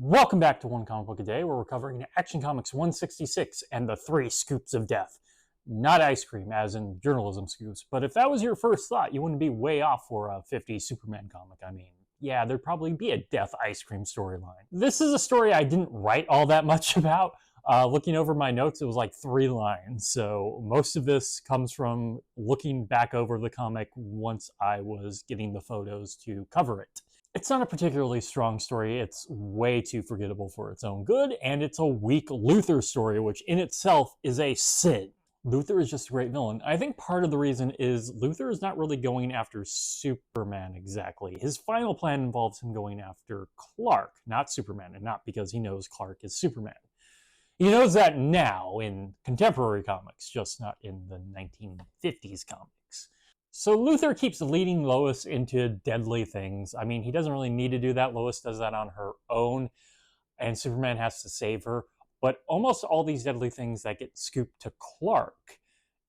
Welcome back to One Comic Book a Day, where we're covering Action Comics 166 and the 3 Scoops of Death. Not ice cream, as in journalism scoops, but if that was your first thought, you wouldn't be way off for a 50 Superman comic. I mean, yeah, there'd probably be a death ice cream storyline. This is a story I didn't write all that much about. Looking over my notes, it was like 3 lines, so most of this comes from looking back over the comic once I was getting the photos to cover it. It's not a particularly strong story, it's way too forgettable for its own good, and it's a weak Luthor story, which in itself is a sin. Luthor is just a great villain. I think part of the reason is Luthor is not really going after Superman exactly. His final plan involves him going after Clark, not Superman, and not because he knows Clark is Superman. He knows that now in contemporary comics, just not in the 1950s comics. So Luthor keeps leading Lois into deadly things. I mean, he doesn't really need to do that. Lois does that on her own, and Superman has to save her. But almost all these deadly things that get scooped to Clark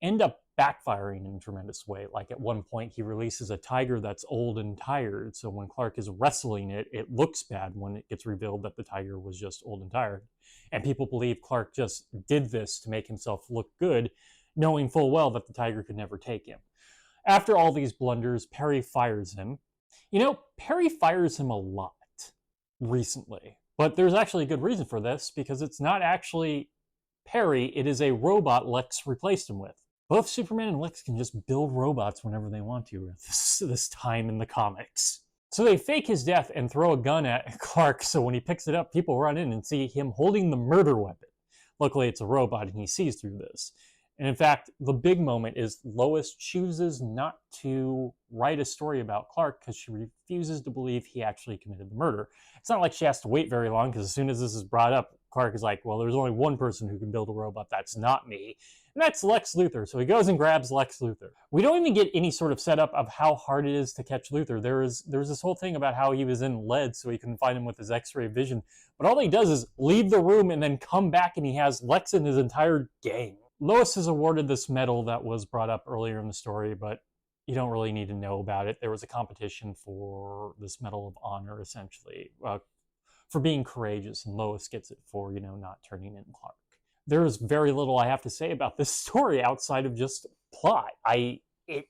end up backfiring in a tremendous way. Like at one point, he releases a tiger that's old and tired. So when Clark is wrestling it, it looks bad when it gets revealed that the tiger was just old and tired. And people believe Clark just did this to make himself look good, knowing full well that the tiger could never take him. After all these blunders, Perry fires him. You know, Perry fires him a lot recently. But there's actually a good reason for this, because it's not actually Perry, it is a robot Lex replaced him with. Both Superman and Lex can just build robots whenever they want to at this time in the comics. So they fake his death and throw a gun at Clark, so when he picks it up, people run in and see him holding the murder weapon. Luckily, it's a robot and he sees through this. And in fact, the big moment is Lois chooses not to write a story about Clark because she refuses to believe he actually committed the murder. It's not like she has to wait very long, because as soon as this is brought up, Clark is like, well, there's only one person who can build a robot, that's not me. And that's Lex Luthor. So he goes and grabs Lex Luthor. We don't even get any sort of setup of how hard it is to catch Luthor. There was this whole thing about how he was in lead, so he couldn't find him with his X-ray vision. But all he does is leave the room and then come back, and he has Lex and his entire gang. Lois is awarded this medal that was brought up earlier in the story, but you don't really need to know about it. There was a competition for this Medal of Honor, essentially, for being courageous, and Lois gets it for, not turning in Clark. There is very little I have to say about this story outside of just plot. It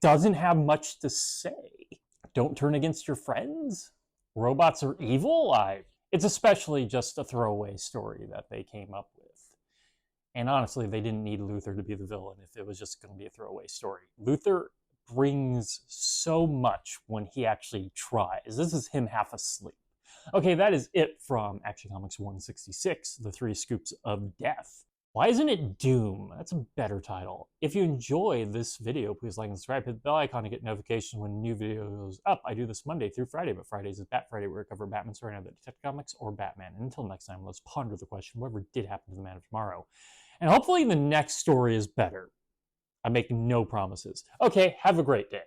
doesn't have much to say. Don't turn against your friends? Robots are evil? It's especially just a throwaway story that they came up with. And honestly, they didn't need Luthor to be the villain if it was just going to be a throwaway story. Luthor brings so much when he actually tries. This is him half asleep. Okay, that is it from Action Comics 166, The 3 Scoops of Death. Why isn't it Doom? That's a better title. If you enjoy this video, please like and subscribe. Hit the bell icon to get notifications when new video goes up. I do this Monday through Friday, but Fridays is Bat Friday, where I cover Batman story, either Detective Comics or Batman. And until next time, let's ponder the question, whatever did happen to the Man of Tomorrow? And hopefully the next story is better. I make no promises. Okay, have a great day.